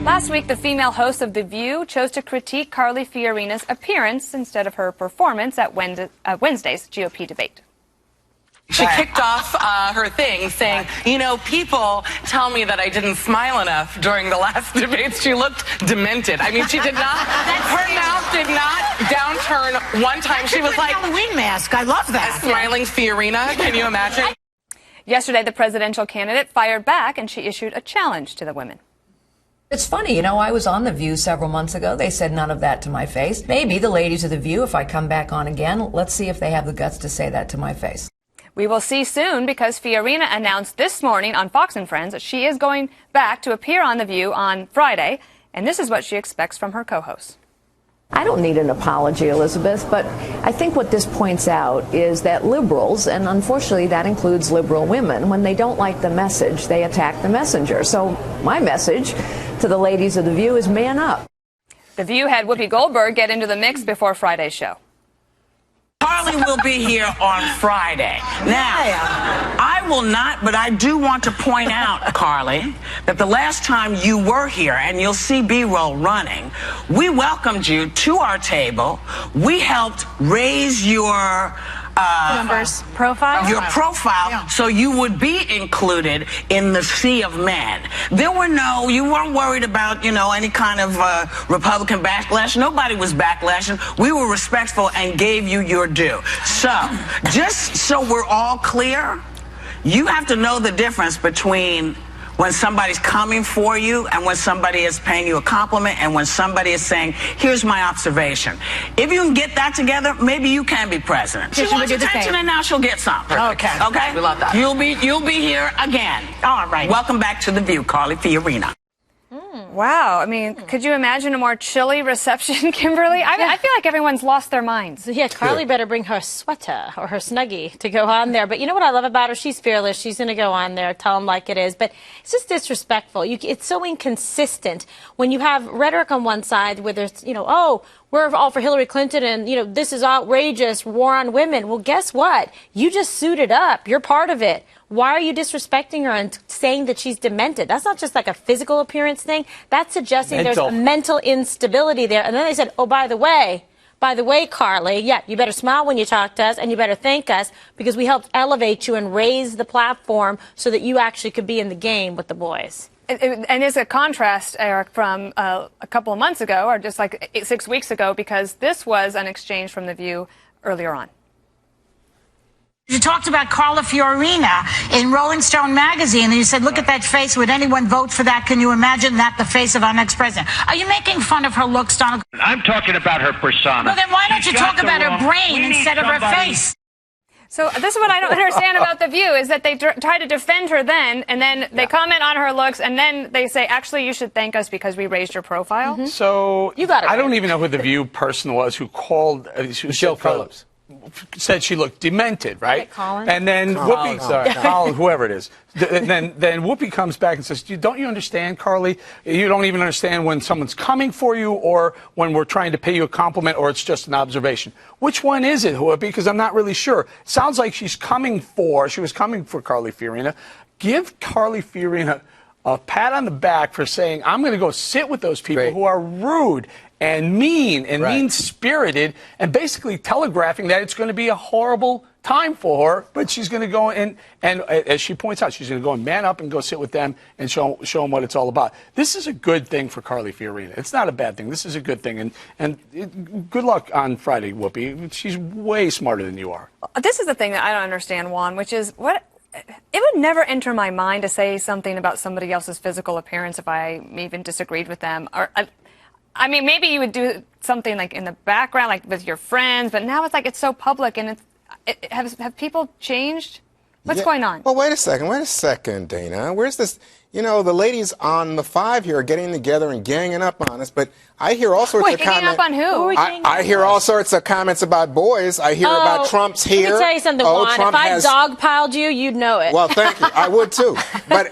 Last week, the female host of The View chose to critique Carly Fiorina's appearance instead of her performance at Wednesday's GOP debate. She kicked off her thing saying, you know, people tell me that I didn't smile enough during the last debates. She looked demented. I mean, she did not, her mouth did not downturn one time. She was like, Halloween mask. I love that. A smiling Fiorina. Can you imagine? Yesterday, the presidential candidate fired back and she issued a challenge to the women. It's funny, you know, I was on The View several months ago. They said none of that to my face. Maybe the ladies of The View, if I come back on again, let's see if they have the guts to say that to my face. We will see soon because Fiorina announced this morning on Fox & Friends that she is going back to appear on The View on Friday, and this is what she expects from her co-hosts. I don't need an apology, Elizabeth, but I think what this points out is that liberals, and unfortunately that includes liberal women, when they don't like the message, they attack the messenger. So my message to the ladies of The View is man up. The View had Whoopi Goldberg get into the mix before Friday's show. Carly will be here on Friday. Now, I will not, but I do want to point out, Carly, that the last time you were here, and you'll see B-roll running, we welcomed you to our table. We helped raise your profile, so you would be included in the sea of men. You weren't worried about, you know, any kind of Republican backlash. Nobody was backlashing. We were respectful and gave you your due. So, just so we're all clear, you have to know the difference between when somebody's coming for you and when somebody is paying you a compliment and when somebody is saying, here's my observation. If you can get that together, maybe you can be president. She wants attention and now she'll get some. Okay. We love that. You'll be here again. All right. Welcome back to The View, Carly Fiorina. Wow. I mean, could you imagine a more chilly reception, Kimberly? I feel like everyone's lost their minds. Yeah, Carly better bring her sweater or her Snuggie to go on there. But you know what I love about her? She's fearless. She's going to go on there, tell them like it is. But it's just disrespectful. It's so inconsistent when you have rhetoric on one side where there's, you know, oh, we're all for Hillary Clinton and, you know, this is outrageous, war on women. Well, guess what? You just suited up. You're part of it. Why are you disrespecting her and saying that she's demented? That's not just like a physical appearance thing. That's suggesting there's a mental instability there. And then they said, oh, by the way, Carly, yeah, you better smile when you talk to us and you better thank us because we helped elevate you and raise the platform so that you actually could be in the game with the boys. And it's a contrast, Eric, from a couple of months ago or just like 6 weeks ago because this was an exchange from The View earlier on. You talked about Carly Fiorina in Rolling Stone magazine, and you said, look at that face. Would anyone vote for that? Can you imagine that, the face of our next president? Are you making fun of her looks, Donald? I'm talking about her persona. Well, then why don't you talk about her brain instead of her face? So this is what I don't understand about The View is that they try to defend her then, and then they comment on her looks, and then they say, actually, you should thank us because we raised your profile. So you got it. I don't even know who The View person was who called. Joe Phillips. Said she looked demented, right? Colin? And then Whoopi, Colin, whoever it is. Then Whoopi comes back and says, don't you understand, Carly? You don't even understand when someone's coming for you or when we're trying to pay you a compliment or it's just an observation. Which one is it, Whoopi? Because I'm not really sure. Sounds like she was coming for Carly Fiorina. Give Carly Fiorina a pat on the back for saying, I'm going to go sit with those people who are rude and mean and mean-spirited and basically telegraphing that it's going to be a horrible time for her, but she's going to go and as she points out, she's going to go and man up and go sit with them and show them what it's all about. This is a good thing for Carly Fiorina. It's not a bad thing. This is a good thing. And good luck on Friday, Whoopi. She's way smarter than you are. This is the thing that I don't understand, Juan, which is it would never enter my mind to say something about somebody else's physical appearance if I even disagreed with them. Or I mean, maybe you would do something like in the background, like with your friends, but now it's like it's so public, and have people changed? What's going on? Well, wait a second, Dana. Where's this? You know, the ladies on the 5 here are getting together and ganging up on us, but I hear all sorts of comments. Ganging up on who? I hear all sorts of comments about boys. I hear about Trump's here. Let me tell you something, Juan. If I dogpiled you, you'd know it. Well, thank you. I would too. But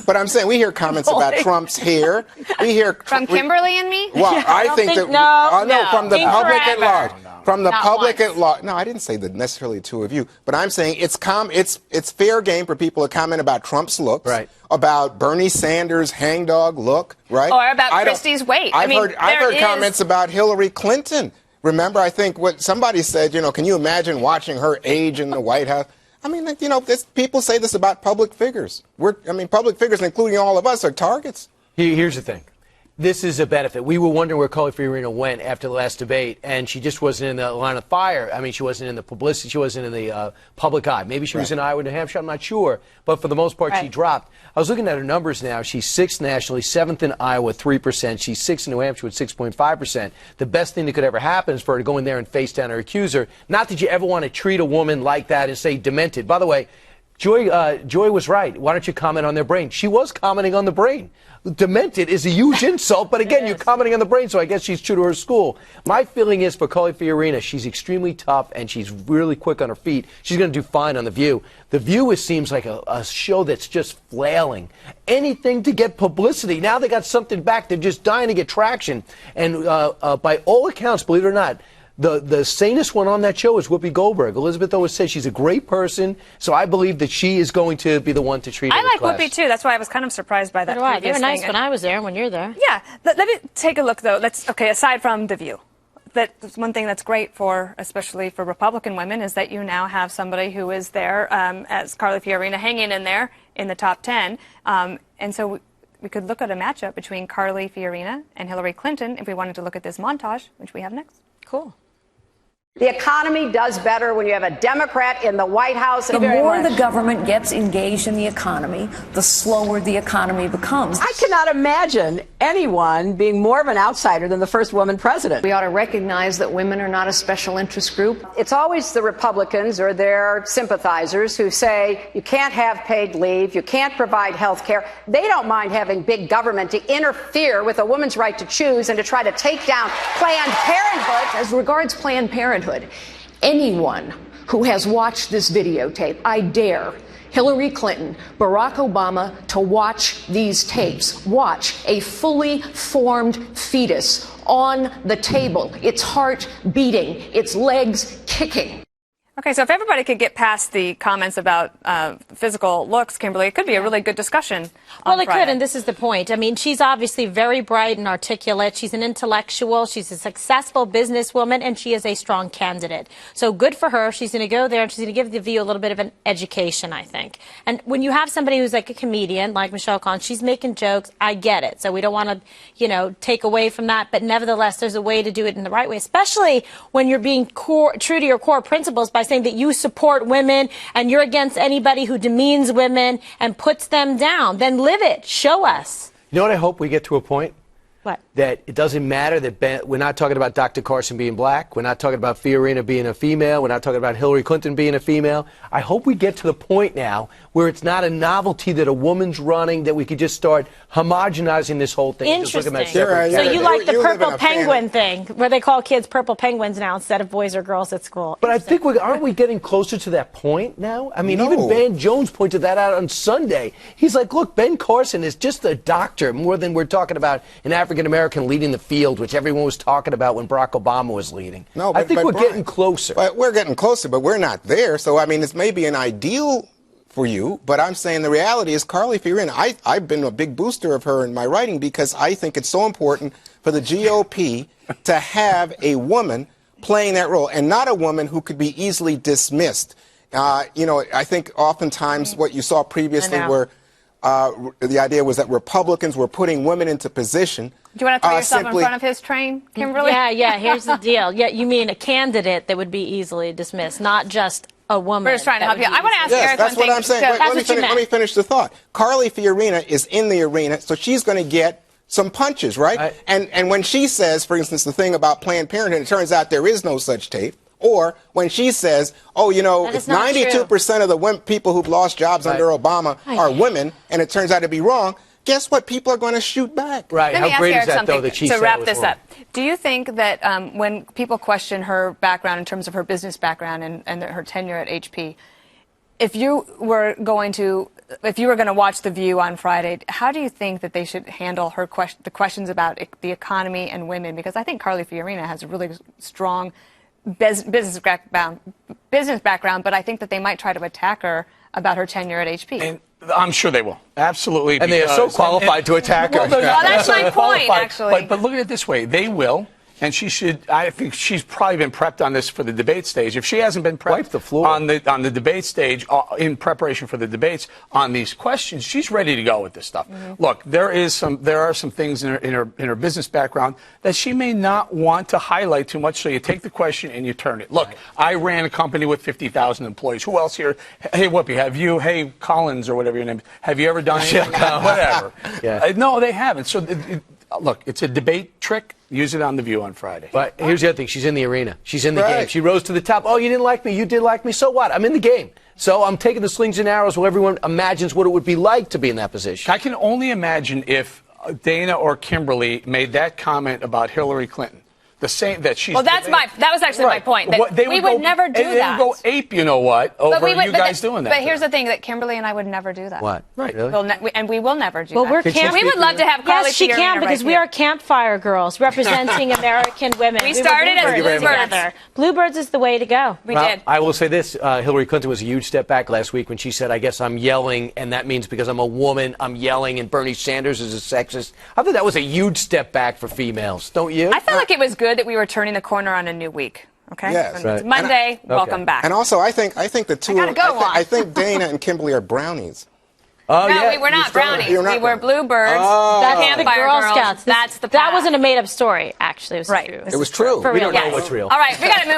but I'm saying we hear comments about Trump's here. We hear from Kimberly and me. Well, I think that from the public at large. from the Not public once. at large. No, I didn't say that necessarily the two of you, but I'm saying it's fair game for people to comment about Trump's looks, Right. about Bernie Sanders' hangdog look, right? Or about Christie's weight. I've heard comments about Hillary Clinton. Remember, I think what somebody said, can you imagine watching her age in the White House? I mean, people say this about public figures. Public figures, including all of us, are targets. Here's the thing. This is a benefit. We were wondering where Carly Fiorina went after the last debate, and she just wasn't in the line of fire. I mean, she wasn't in the publicity. She wasn't in the public eye. Maybe she was in Iowa, New Hampshire. I'm not sure. But for the most part, she dropped. I was looking at her numbers now. She's 6th nationally, 7th in Iowa, 3%. She's 6th in New Hampshire with 6.5%. The best thing that could ever happen is for her to go in there and face down her accuser. Not that you ever want to treat a woman like that and say demented. By the way, Joy was right. Why don't you comment on their brain? She was commenting on the brain. Demented is a huge insult, but again, you're commenting on the brain, so I guess she's true to her school. My feeling is for Carly Fiorina, she's extremely tough and she's really quick on her feet. She's going to do fine on The View. The View seems like a show that's just flailing. Anything to get publicity. Now they got something back. They're just dying to get traction. And by all accounts, believe it or not, the sanest one on that show is Whoopi Goldberg. Elizabeth always says she's a great person, so I believe that she is going to be the one to treat her I with like class. Whoopi, too. That's why I was kind of surprised by that. They were nice when I was there, when you're there. Yeah. Let me take a look, though. Aside from The View, that's one thing that's great especially for Republican women, is that you now have somebody who is there, as Carly Fiorina, hanging in there in the top 10. And so we could look at a matchup between Carly Fiorina and Hillary Clinton if we wanted to look at this montage, which we have next. Cool. The economy does better when you have a Democrat in the White House. The more the government gets engaged in the economy, the slower the economy becomes. I cannot imagine anyone being more of an outsider than the first woman president. We ought to recognize that women are not a special interest group. It's always the Republicans or their sympathizers who say you can't have paid leave, you can't provide health care. They don't mind having big government to interfere with a woman's right to choose and to try to take down Planned Parenthood. As regards Planned Parenthood, anyone who has watched this videotape, I dare Hillary Clinton, Barack Obama to watch these tapes. Watch a fully formed fetus on the table, its heart beating, its legs kicking. Okay, so if everybody could get past the comments about physical looks, Kimberly, it could be a really good discussion. Well, it could, and this is the point. I mean, she's obviously very bright and articulate. She's an intellectual. She's a successful businesswoman, and she is a strong candidate. So good for her. She's going to go there, and she's going to give The View a little bit of an education, I think. And when you have somebody who's like a comedian, like Michelle Collins, she's making jokes. I get it. So we don't want to, take away from that. But nevertheless, there's a way to do it in the right way, especially when you're being true to your core principles by saying that you support women and you're against anybody who demeans women and puts them down. Then live it. Show us. You know what I hope we get to a point? What? That it doesn't matter that we're not talking about Dr. Carson being black. We're not talking about Fiorina being a female. We're not talking about Hillary Clinton being a female. I hope we get to the point now where it's not a novelty that a woman's running, that we could just start homogenizing this whole thing. Interesting. Just look at So you like the purple penguin thing, where they call kids purple penguins now instead of boys or girls at school. But I think aren't we getting closer to that point now? I mean, No. even Van Jones pointed that out on Sunday. He's like, look, Ben Carson is just a doctor more than we're talking about an African-American leading the field, which everyone was talking about when Barack Obama was leading. No, I think we're Brian, getting closer. But we're getting closer, but we're not there. So, I mean, it's maybe an ideal for you, but I'm saying the reality is Carly Fiorina, I've been a big booster of her in my writing because I think it's so important for the GOP to have a woman playing that role and not a woman who could be easily dismissed. I think oftentimes what you saw previously were the idea was that Republicans were putting women into position. Do you want to throw yourself in front of his train, Kimberly? Yeah, here's the deal. Yeah, you mean a candidate that would be easily dismissed, not just a woman. We're just trying to help you. I want to ask Yes, Eric that's one what thing. I'm saying. Let me finish the thought. Carly Fiorina is in the arena, so she's going to get some punches, right? And when she says, for instance, the thing about Planned Parenthood, it turns out there is no such tape. Or when she says, it's 92% of the people who've lost jobs under Obama are women, and it turns out to be wrong, guess what? People are going to shoot back. Right. Let me How ask great Eric is that, something though, that she to said wrap it was this wrong? up. Do you think that when people question her background in terms of her business background and her tenure at HP, if you were going to watch The View on Friday, how do you think that they should handle the questions about the economy and women? Because I think Carly Fiorina has a really strong business background, but I think that they might try to attack her about her tenure at HP. And I'm sure they will. Absolutely. And they are so qualified to attack her. Well, that's my point, actually. But look at it this way. They will. And she should. I think she's probably been prepped on this for the debate stage. If she hasn't been prepped on the debate stage in preparation for the debates on these questions, she's ready to go with this stuff. Mm-hmm. Look, there are some things in her business background that she may not want to highlight too much. So you take the question and you turn it. Look, I ran a company with 50,000 employees. Who else here? Hey, Whoopi, have you? Hey, Collins or whatever your name is. Have you ever done anything? Whatever. Yeah. No, they haven't. So look, it's a debate trick. Use it on The View on Friday. But here's the other thing. She's in the arena. She's in the game. She rose to the top. Oh, you didn't like me. You did like me. So what? I'm in the game. So I'm taking the slings and arrows while everyone imagines what it would be like to be in that position. I can only imagine if Dana or Kimberly made that comment about Hillary Clinton. The same that she's. Well, that was actually my point. That we would never do that. They would go ape, you know what, over you guys doing that. But here's the thing: that Kimberly and I would never do that. What? Right. Really? And we will never do that. Well, we would love to have Carly Yes, she Fiorina can, because we are campfire girls representing American women. We started as Bluebirds. Bluebirds is the way to go. We did. I will say this: Hillary Clinton was a huge step back last week when she said, "I guess I'm yelling, and that means because I'm a woman, I'm yelling, and Bernie Sanders is a sexist." I thought that was a huge step back for females, don't you? I felt like it was good that we were turning the corner on a new week. Okay. Yes. It's Monday. Welcome back. And also, I think the two. I think Dana and Kimberly are brownies. Oh, no, yeah. we were not brownies. We were Bluebirds. That's the Campfire Girl Girls. Scouts. That's the That wasn't a made-up story. Actually, it was right. true. It was true. For We real. don't know what's real. All right, we got to move.